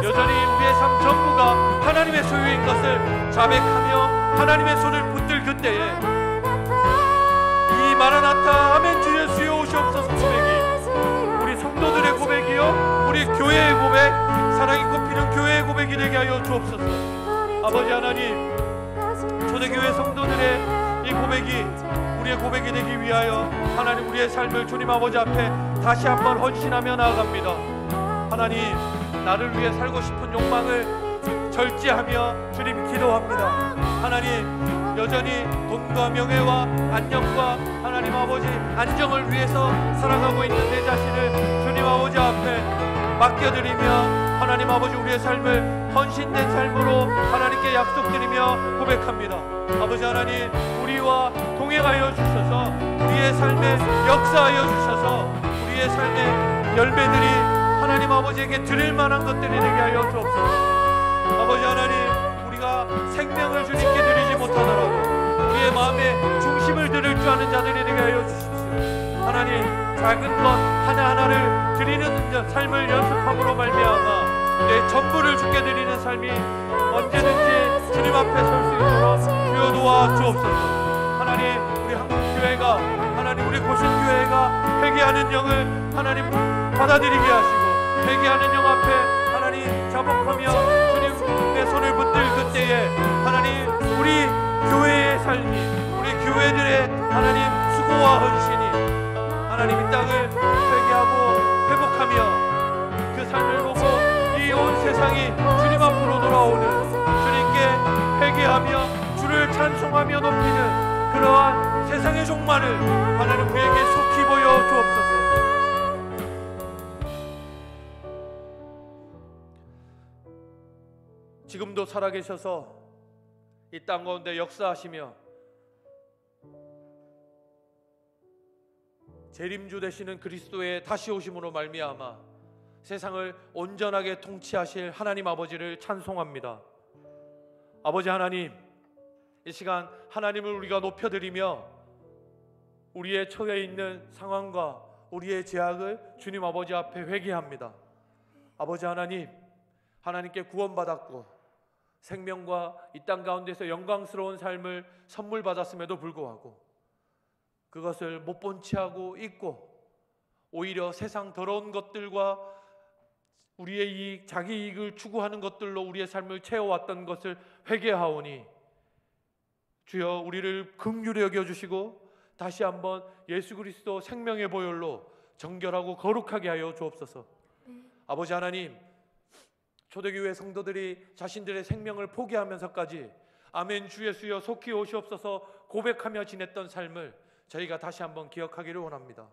여전히 우리의 삶 전부가 하나님의 소유인 것을 자백하며 하나님의 손을 붙들 그때에 이 마라나타 아멘 주 예수여 오시옵소서 고백이 우리 성도들의 고백이요 우리 교회의 고백, 사랑이 꼽히는 교회의 고백이 되게 하여 주옵소서. 아버지 하나님, 초대교회 성도들의 이 고백이 우리의 고백이 되기 위하여 하나님, 우리의 삶을 주님 아버지 앞에 다시 한번 헌신하며 나아갑니다. 하나님, 나를 위해 살고 싶은 욕망을 절제하며 주님 기도합니다. 하나님, 여전히 돈과 명예와 안녕과 하나님 아버지 안정을 위해서 살아가고 있는 내 자신을 주님 아버지 앞에 맡겨드리며 하나님 아버지 우리의 삶을 헌신된 삶으로 하나님께 약속드리며 고백합니다. 아버지 하나님, 우리와 동행하여 주셔서 우리의 삶에 역사하여 주셔서 우리의 삶의 열매들이 하나님 아버지에게 드릴 만한 것들이 되게 하여 주옵소서. 아버지 하나님, 우리가 생명을 주님께 드리지 못하더라도 우리의 마음에 중심을 들을 줄 아는 자들이 되게 하여 주십시오. 하나님, 작은 것 하나하나를 드리는 삶을 연습함으로 말미암아 내 전부를 주께 드리는 삶이 언제든지 주님 앞에 설 수 있도록 주여 도와주옵소서. 하나님, 우리 한국교회가, 하나님 우리 고신교회가 회개하는 영을 하나님 받아들이게 하시고, 회개하는 영 앞에 하나님 자복하며 주님의 손을 붙들 그때에 하나님 우리 교회의 삶이, 우리 교회들의 하나님 수고와 헌신이 하나님 이 땅을 회개하고 회복하며 그 삶을 보고 이 온 세상이 주님 앞으로 돌아오는, 주님께 회개하며 주를 찬송하며 높이는 그러한 세상의 종말을 하나님 우리에게 속히 보여 주옵소서. 지금도 살아계셔서 이 땅 가운데 역사하시며 재림주 되시는 그리스도의 다시 오심으로 말미암아 세상을 온전하게 통치하실 하나님 아버지를 찬송합니다. 아버지 하나님, 이 시간 하나님을 우리가 높여드리며 우리의 처해 있는 상황과 우리의 죄악을 주님 아버지 앞에 회개합니다. 아버지 하나님, 하나님께 구원받았고 생명과 이 땅 가운데서 영광스러운 삶을 선물 받았음에도 불구하고 그것을 못 본 채하고 있고 오히려 세상 더러운 것들과 우리의 이익, 자기 이익을 추구하는 것들로 우리의 삶을 채워왔던 것을 회개하오니 주여 우리를 긍휼히 여겨주시고 다시 한번 예수 그리스도 생명의 보혈로 정결하고 거룩하게 하여 주옵소서. 아버지 하나님, 초대교회 성도들이 자신들의 생명을 포기하면서까지 아멘 주 예수여 속히 오시옵소서 고백하며 지냈던 삶을 저희가 다시 한번 기억하기를 원합니다.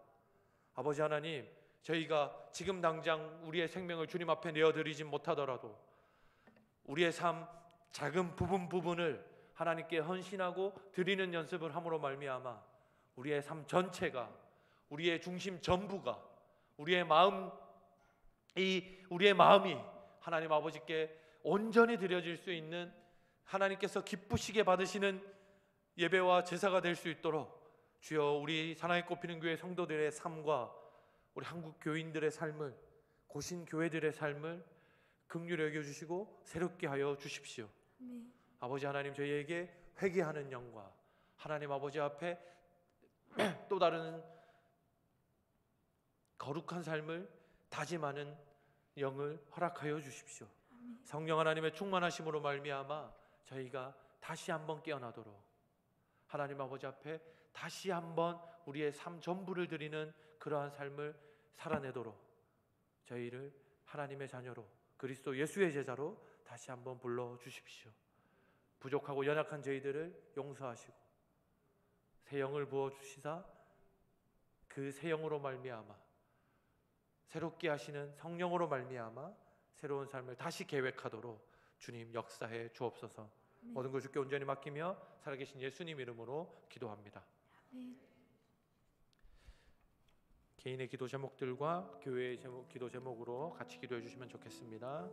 아버지 하나님, 저희가 지금 당장 우리의 생명을 주님 앞에 내어드리진 못하더라도 우리의 삶 작은 부분을 하나님께 헌신하고 드리는 연습을 함으로 말미암아 우리의 삶 전체가, 우리의 중심 전부가, 우리의 마음이 하나님 아버지께 온전히 드려질 수 있는, 하나님께서 기쁘시게 받으시는 예배와 제사가 될 수 있도록 주여 우리 사랑에 꼽히는 교회 성도들의 삶과 우리 한국 교인들의 삶을, 고신 교회들의 삶을 긍휼히 여겨주시고 새롭게 하여 주십시오. 아버지 하나님, 저희에게 회개하는 영과 하나님 아버지 앞에 또 다른 거룩한 삶을 다짐하는 영을 허락하여 주십시오. 성령 하나님의 충만하심으로 말미암아 저희가 다시 한번 깨어나도록, 하나님 아버지 앞에 다시 한번 우리의 삶 전부를 드리는 그러한 삶을 살아내도록 저희를 하나님의 자녀로, 그리스도 예수의 제자로 다시 한번 불러주십시오. 부족하고 연약한 저희들을 용서하시고 새 영을 부어주시사 그 새 영으로 말미암아, 새롭게 하시는 성령으로 말미암아 새로운 삶을 다시 계획하도록 주님 역사해 주옵소서. 모든 걸 주께 온전히 맡기며 살아계신 예수님 이름으로 기도합니다. 개인의 기도 제목들과 교회의 기도 제목으로 같이 기도해 주시면 좋겠습니다.